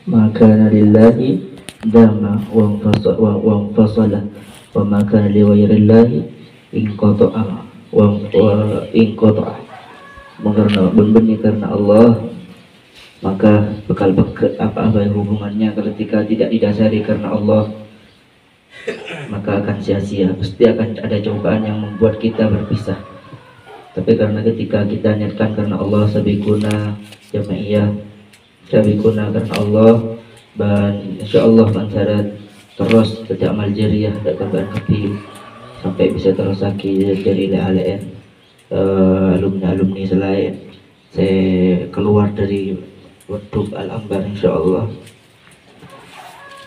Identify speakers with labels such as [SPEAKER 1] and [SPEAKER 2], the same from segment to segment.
[SPEAKER 1] maka lillahi dama wa fasala wa maka liwairillahi inqata'a wa inqata'a. Karena benar karena Allah, maka bekal apa yang hubungannya ketika tidak didasari karena Allah, maka akan sia-sia. Pasti akan ada cobaan yang membuat kita berpisah. Tapi karena ketika kita niatkan karena Allah, sabikuna jamaiyah, sabikuna karena Allah, dan insyaallah mansarat terus sejak amal jariah dan kebaikan hati sampai bisa terus dari LAN alumni selain saya keluar dari Waduk Al-Ambar insyaallah.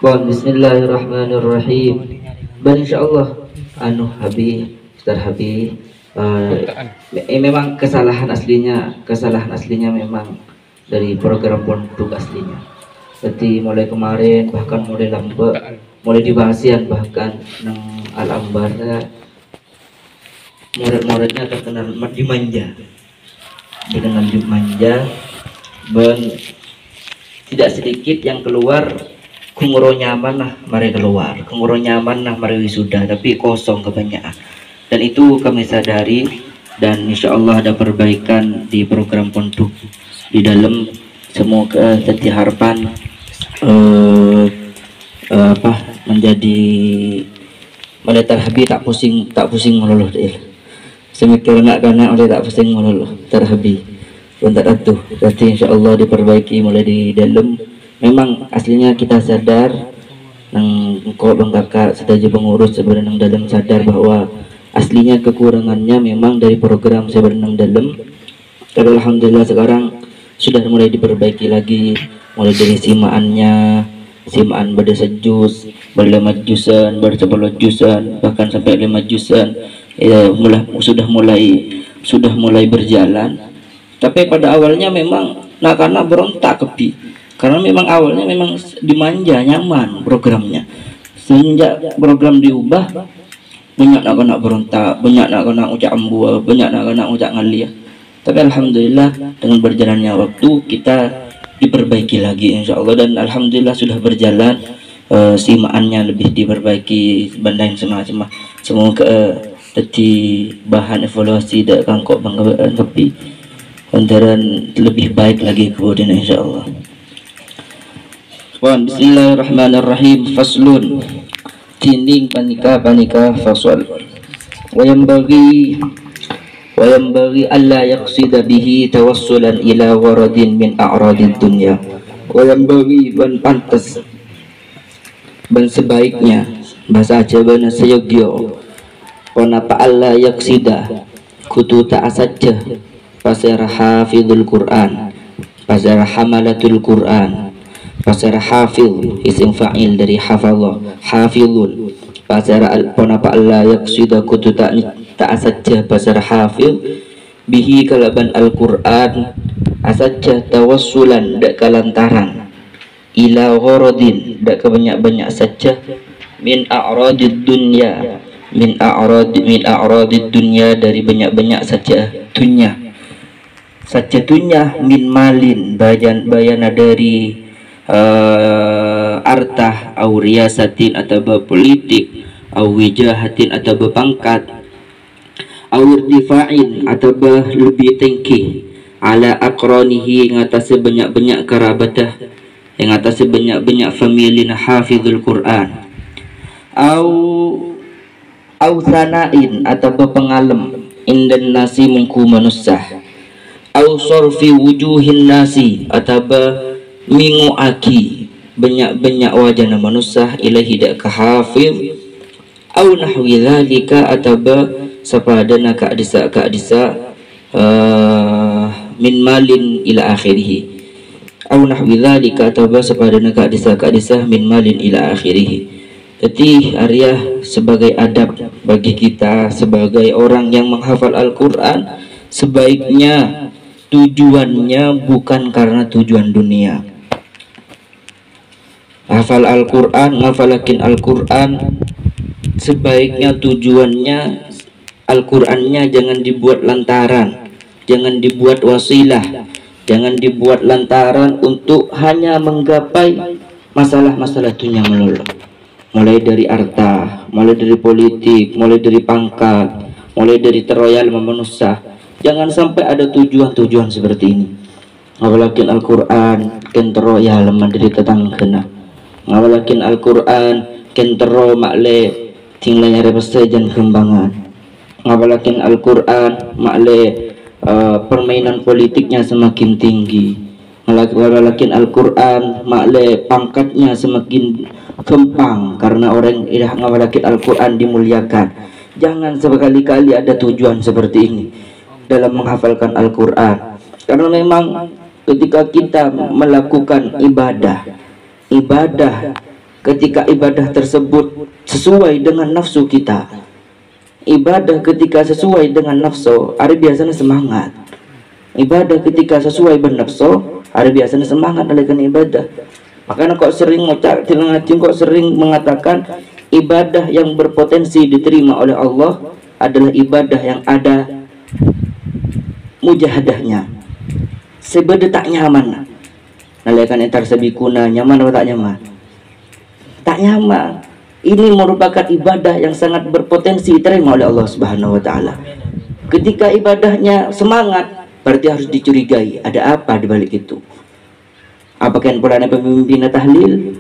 [SPEAKER 1] Bismillahirrahmanirrahim. Dan insyaallah Habib Ustaz Habib, memang kesalahan aslinya memang dari program pondok aslinya. Jadi mulai kemarin bahkan mulai lambat, mulai dibahasian bahkan nang Al-Ambar murid-muridnya terkenal dimanja dan tidak sedikit yang keluar kunguro nyaman lah mari keluar, kunguro nyaman lah mari wisuda, tapi kosong kebanyakan. Dan itu kami sadari, dan insya Allah ada perbaikan di program pondok di dalam. Semoga jadi harapan menjadi meletar Habib tak pusing meluluh deh. Semikir nak karena oleh tak pusing meluluh terhabi untuk itu. Jadi insya Allah diperbaiki mulai di dalam. Memang aslinya kita sadar nang kau bang kakak sedaya pengurus sebenarnya dalam sadar bahwa aslinya kekurangannya memang dari program sebenarnya dalam. Tapi alhamdulillah sekarang sudah mulai diperbaiki lagi, mulai dari simaan pada sejus, berlima jusan, bersepuluh jusan, bahkan sampai 5 jusan, ya sudah mulai berjalan. Tapi pada awalnya memang karena berontak kepi, karena memang awalnya memang dimanja nyaman programnya. Sejak program diubah, banyak nak berontak, banyak nak ucap ambua, banyak nak ucap ngalia. Tapi alhamdulillah dengan berjalannya waktu kita diperbaiki lagi insya Allah, dan alhamdulillah sudah berjalan. Simaannya lebih diperbaiki banding semacam. Semoga jadi bahan evaluasi dan kangkok bangga tapi dan lebih baik lagi kemudian insya Allah. Bismillahirrahmanirrahim. Faslun, tinding panika fasal. Wayambagi alla yaqsida bihi tawassulan ila waradin min a'radid dunya. Wayambagi ban pantas ban sebaiknya bahasa aja bana sayogyo wanapa alla yaqsida kutu ta'asajja pasara hafidul Quran, pasara hamalatul Quran, pasara hafil isim fa'il dari hafallah, hafilun pasara wanapa alla yaqsida kutu ta'asajja pasara hafil bihi kalaban Al-Quran asajja tawassulan dak kalantaran ila gharadin dak kebanyak-banyak saja min a'radid dunya min a'radid dunya dari banyak-banyak saja dunya min malin bayana dari artah au riyasatin atau politik au wijahatin atau berpangkat au irtifa'in atau lebih tinggi ala aqranihi ngatas banyak-banyak kerabatah yang atas banyak-banyak familin hafizul Quran au sanain atau pengalem indan nasi mungku manusah au sorfi wujuhin nasi atau minguaki banyak-banyak wajah manusah ilahi dak kahafiz au nahwi dzalika atau sapadana ka'disa min malin ila akhirih au nahwi dzalika atau sapadana ka'disa min malin ila akhirih. Jadi Arya sebagai adab bagi kita sebagai orang yang menghafal Al-Quran, sebaiknya tujuannya bukan karena tujuan dunia. Hafal Al-Quran, ngafalakin Al-Quran, sebaiknya tujuannya Al-Qurannya jangan dibuat lantaran, jangan dibuat wasilah, Jangan dibuat lantaran untuk hanya menggapai masalah-masalah dunia melulu. Mulai dari harta, mulai dari politik, mulai dari pangkat, mulai dari teroyal memenusah. Jangan sampai ada tujuan-tujuan seperti ini. Ngawalakin Al-Quran kentero ya lemah dari tetanggana. Ngawalakin Al-Quran kentero makle tinggalnya repasajan kembangan. Ngawalakin Al-Quran makle permainan politiknya semakin tinggi. Ngawalakin Al-Quran makle pangkatnya semakin kempang karena orang yang ngawalakin Al-Quran dimuliakan. Jangan sekali-kali ada tujuan seperti ini dalam menghafalkan Al-Quran. Karena memang ketika kita melakukan ibadah ketika ibadah tersebut sesuai dengan nafsu kita, ibadah ketika sesuai dengan nafsu ada biasanya semangat. Ibadah ketika sesuai dengan nafsu ada biasanya semangat dalam ibadah. Makanya kok sering ngucap kok sering mengatakan ibadah yang berpotensi diterima oleh Allah adalah ibadah yang ada mujahadahnya. Sebeda tak nyaman. Nalakan entar sabikuna nyaman atau tak nyaman? Tak nyaman. Ini merupakan ibadah yang sangat berpotensi diterima oleh Allah Subhanahu wa taala. Ketika ibadahnya semangat, berarti harus dicurigai ada apa di balik itu. Apakah yang pula pemimpin tahlil?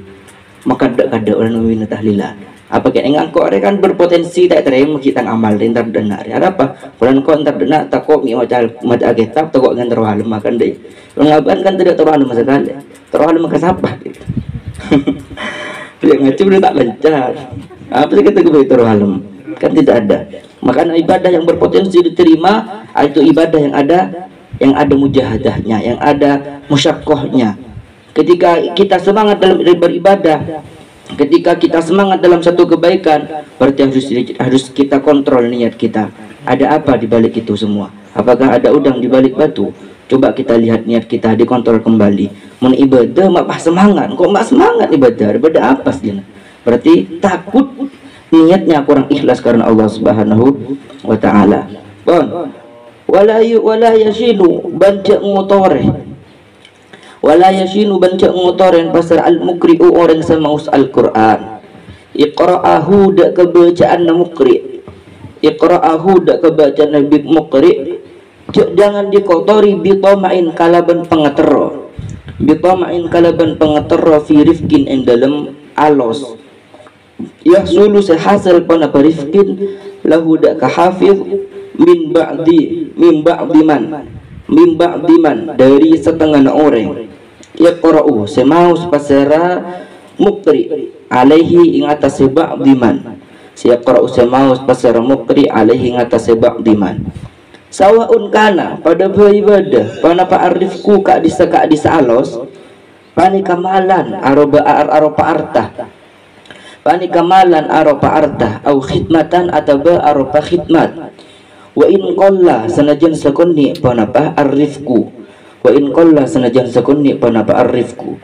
[SPEAKER 1] Maka ada orang pemimpin tahlilan. Apakah yang engkau kan berpotensi tak terima kita amal entar dana. Ada apa? Bulan kau entar dana takut mi macam kitab takut dengan terhalu makan deh. Pengaban kan tidak terhalu sekali. Terhalu makan siapa? Dia ngaji boleh tak lancar. Apa sih kita kebetulan terhalu? Kan tidak ada. Maka ibadah yang berpotensi diterima itu ibadah yang ada mujahadahnya, yang ada musyaqqahnya. Ketika kita semangat dalam beribadah, ketika kita semangat dalam satu kebaikan, berarti harus kita kontrol niat kita. Ada apa di balik itu semua? Apakah ada udang di balik batu? Coba kita lihat niat kita, dikontrol kembali. Mun ibadah mak semangat, kok mak semangat ibadah apa sih? Berarti takut niatnya kurang ikhlas karena Allah Subhanahu wa taala. Bon. Wala yashinu banca ngotore. Wala yashinu banca ngotoren pasar al-mukri'u orang semaus Al-Quran. Iqra'ahu dak kebacaan na mukri. Iqra'ahu dak kebacaan na mukri. Jangan dikotori bitamain kalaban pengetero. Bitamain kalaban pengetero fi rifkin in dalam alos. Yahsulu sehasil pana rifkin lahu dak kahafiz min ba'di man dari setengah orang. Yaqra'u semaus pasara mukri alaihi ing atas ba'di man. Yaqra'u semaus pasara mukri alaihi ing atas ba'di man. Sawaun kana pada beribadah pana pa'arifku ka disa alos pani kamalan aroba arta. Pani kamalan aroba arta au khidmatan ataba aroba khidmat. Wa in qalla sanajan sakonni panapa arifku. Wa in qalla sanajan sakonni panapa arifku.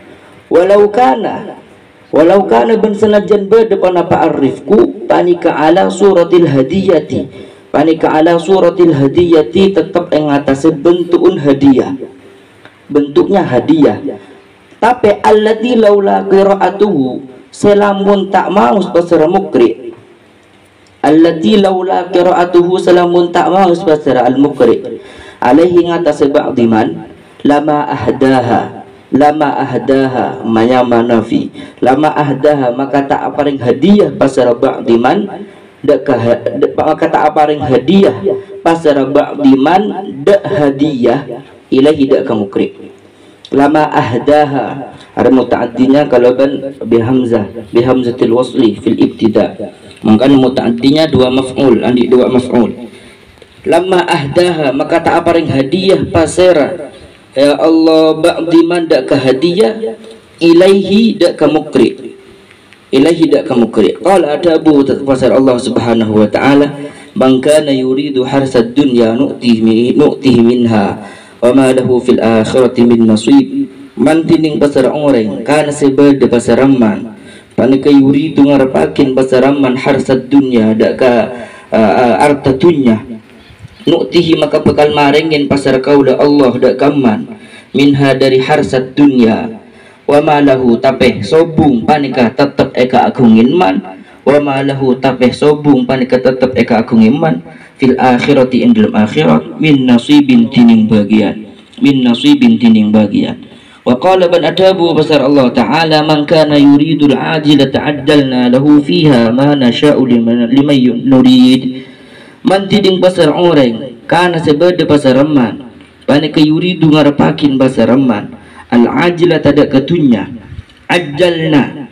[SPEAKER 1] Walau kana ban sanajan beda panapa arifku panika ala suratil hadiyati. Panika ala suratil hadiyati tetap ing atase bentukun hadiah. Bentuknya hadiah. Tapi allati laula qira'atuhu selamun tak mau pasara mukri. Allati laula qira'atuhu salamun tak mau pasara al-mukri. Alaihi ngatas ba'di man lama ahdaha manyamanafi lama ahdaha maka tak aparing hadiah pasara ba'di man maka tak aparing hadiah pasara ba'di man dak hadiah ilahi dak kamukri. Lama ahdaha ada mutaaddinya kalau ban bihamzatil wasli fil ibtida. Maka mutaaddinya dua maf'ul, andi dua maf'ul. Lama ahdaha maka tak aparing hadiah pasera ya Allah ba'di man dak ka hadiah ilaihi dak ka mukri. Ilaihi dak ka mukri. Qala adabu pasar Allah Subhanahu wa taala man kana yuridu harsad dunya nu'tihi minha wa ma lahu fil akhirati min nasib. Mantining pasar orang kana sebeda pasaraman panika yuridu ngarapakin pasaraman harsad dunya dak ka arta dunya nu'tihi maka bekal maringin pasar kaula Allah dak kaman minha dari harsat dunya, wa ma lahu tapeh sobung panika tetep eka agungin man, wa ma lahu tapeh sobung panika tetep eka agungin man fil akhirati ing dalam akhirat min nasibin tining bagian, min nasibin tining bagian. Wa qala ban adabu basar Allah Ta'ala man kana yuridul ajila ta'addalna lahu fiha ma nasha'u liman nurid. Man tiding basar orang kana sebeda basar man panika yuridu ngarapakin basar man al ajila tada ketunya ajjalna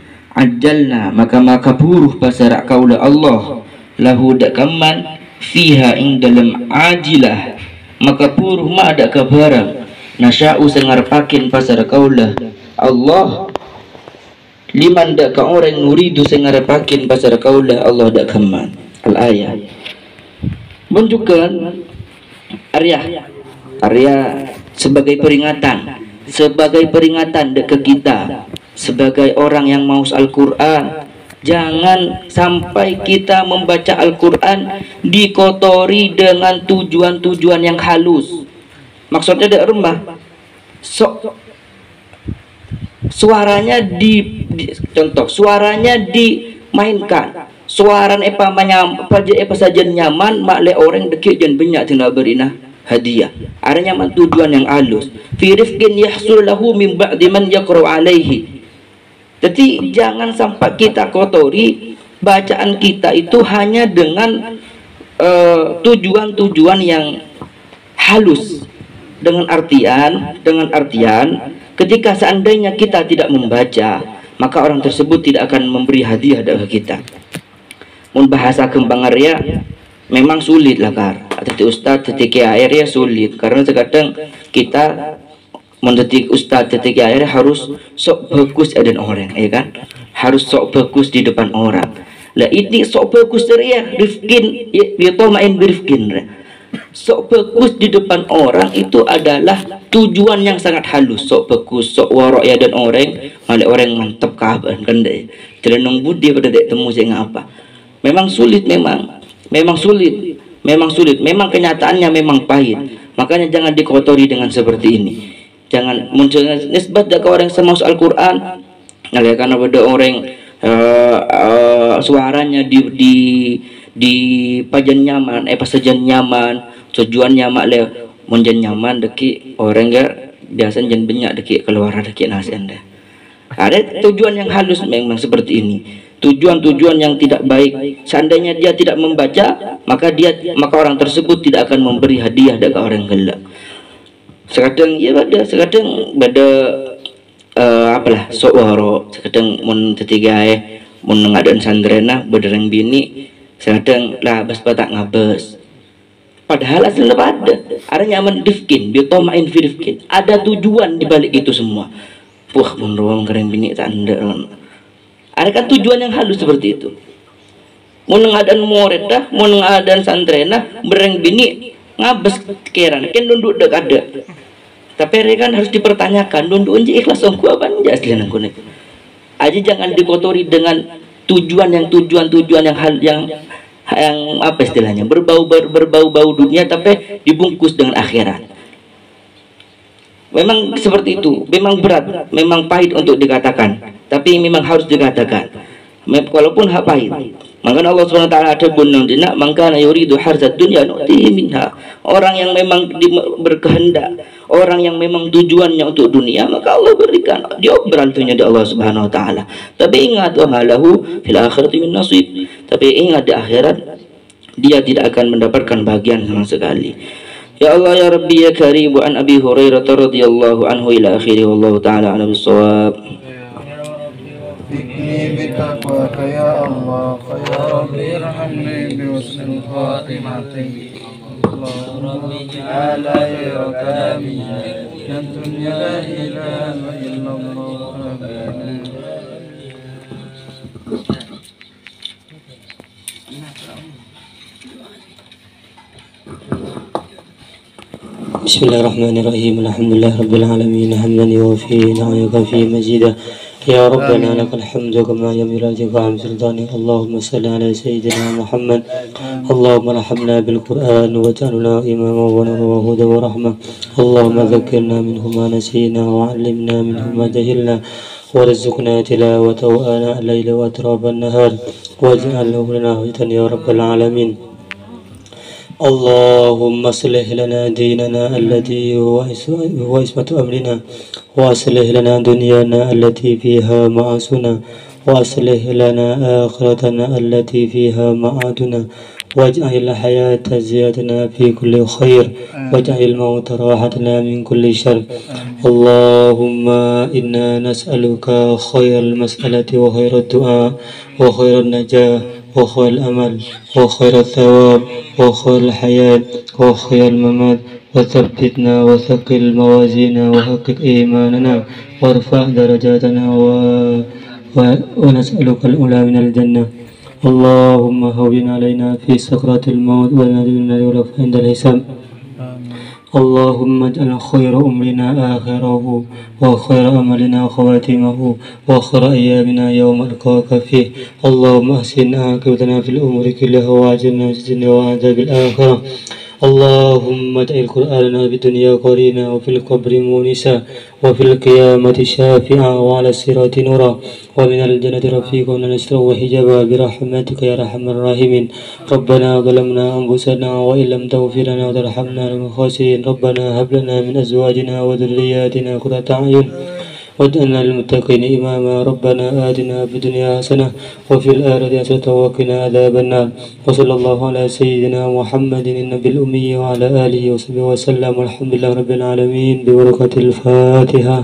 [SPEAKER 1] maka buruh basar kaula Allah lahu dak kaman fiha ing dalam ajilah maka buruh ma ada kabarang nasya'u sengarpakin pasar kaulah Allah liman dak ka orang nuridu sengarpakin pasar kaulah Allah dak kaman al ayat menunjukkan Arya sebagai peringatan ke kita sebagai orang yang mau Al-Quran. Jangan sampai kita membaca Al-Quran dikotori dengan tujuan-tujuan yang halus. Maksudnya ada rumah suaranya contoh suaranya dimainkan, suaran apa saja nyaman mak le orang dekik jan banyak tina berina hadiah. Ada nyaman tujuan yang halus. Fi rifqin yahsul lahu min ba'di man yaqra alaihi. Jadi jangan sampai kita kotori bacaan kita itu hanya dengan tujuan-tujuan yang halus, dengan artian ketika seandainya kita tidak membaca maka orang tersebut tidak akan memberi hadiah dari kita. Mun bahasa kembang Arya memang sulit lah kar. Tetapi ustaz ketika akhirnya sulit karena terkadang kita mendetik ustaz ketika akhirnya harus sok bagus ada orang, ya kan? Harus sok bagus di depan orang. Lah ini sok bagus ya rifkin ya main berifkin. Sok bagus di depan orang itu adalah tujuan yang sangat halus. Sok bagus, sok warok ya dan orang malah orang mantap kabar kan deh. Telenong budi pada dek temu saya ngapa. Memang sulit memang sulit. Memang kenyataannya memang pahit. Makanya jangan dikotori dengan seperti ini. Jangan muncul nisbat ke orang semau Al-Quran. Nah, karena pada orang suaranya di pajan nyaman, pasajan nyaman, tujuannya mak le monjan nyaman deki orang gak biasa jen banyak deki keluar deki nasi anda. Ada tujuan yang halus memang seperti ini. Tujuan-tujuan yang tidak baik. Seandainya dia tidak membaca, maka orang tersebut tidak akan memberi hadiah dari orang gelap. Sekadang bada apalah sowaro, sekadang mun ketiga mun ngadon sandrena berdereng bini, sekadang lah bas patak ngabes. Padahal aslinya ada nyaman difkin, biotomain firifkin. Ada tujuan di balik itu semua. Wah, mun ruang keren bini tak ada. Ada kan tujuan yang halus seperti itu. Mun ngadon murid dah, mun ngadon santrena bereng bini ngabes keran, kan dunduk dek ada. Tapi kan harus dipertanyakan, dunduk unji ikhlas ongku apa enggak asli nangku nih. Aja jangan dikotori dengan tujuan yang apa istilahnya berbau-bau dunia tapi dibungkus dengan akhirat. Memang seperti itu, memang berat, memang pahit untuk dikatakan, tapi memang harus dikatakan. Walaupun hak pahit. Maka Allah SWT ada bunang dina maka yuridu harzat dunya nu'tihi minha. Orang yang memang berkehendak, orang yang memang tujuannya untuk dunia, maka Allah berikan dia berantunya di Allah Subhanahu wa taala. Tapi ingat wa malahu fil akhirati min nasib. Tapi ingat di akhirat dia tidak akan mendapatkan bagian sama sekali. Ya Allah ya Rabbi ya Karim an Abi Hurairah radhiyallahu anhu ila akhirih wallahu taala ala bisawab.
[SPEAKER 2] Fikni bitaqwak ya Allah ya Rabbi irhamni biwasnil khatimati Allahumma ja'ala ya kalami yantun ya la ilaha illallah amin.
[SPEAKER 3] Bismillahirrahmanirrahim. Alhamdulillah rabbil alamin hamdan yuwafi ni'amahu fi majidah يا ربنا لك الحمد كما ينبغي لجلالك وعظيم سلطانك. اللهم صل على سيدنا محمد. اللهم ارحمنا بالقرآن واجعلنا إماما ونورا وهدى ورحمة. اللهم ذكرنا منه ما نسينا وعلمنا منه ما جهلنا وارزقنا تلاوته آناء الليل وأطراف النهار واجعله لنا هدى يا رب العالمين. اللهم اصلح لنا ديننا الذي هو عصمة أمرنا، وأصلح لنا دنيانا التي فيها معاشنا، وأصلح لنا آخرتنا التي فيها معادنا، واجعل الحياة زيادنا في كل خير، واجعل الموت راحتنا من كل شر. اللهم إنا نسألك خير المسألة وخير الدعاء وخير النجاة وخير الأمل وخير الثواب وخير الحياة وخير الممات. وثبتنا وثقل موازينا وحقق إيماننا وارفع درجاتنا ونسألك الأولى من الجنة. اللهم هون علينا في سكرات الموت ونجنا يولف عند الحساب. اللهم اجعل خير أمرنا آخره وخير أملنا خواتمه وخير أيامنا يوم ألقاك فيه. اللهم أحسن عاقبتنا في الأمور كلها وأجرنا في الدنيا وعذاب الآخرة. اللهم اجعل القرآن في الدنيا قرينا وفي القبر مونسا وفي القيامة شافعا وعلى الصراط نورا ومن الجنة رفيقا ونسرا وحجابا برحمتك يا أرحم الراحمين. ربنا ظلمنا أنفسنا وإن لم تغفر لنا وترحمنا لنكن من الخاسرين. ربنا هب لنا من أزواجنا وذرياتنا قرة أعين واجعلنا للمتقين إماما. ربنا آتنا في الدنيا حسنة وفي الآخرة حسنة وقنا عذاب النار. وصلى الله على سيدنا محمد النبي الأمي وعلى آله وصحبه وسلم والحمد لله رب العالمين ببركة الفاتحة.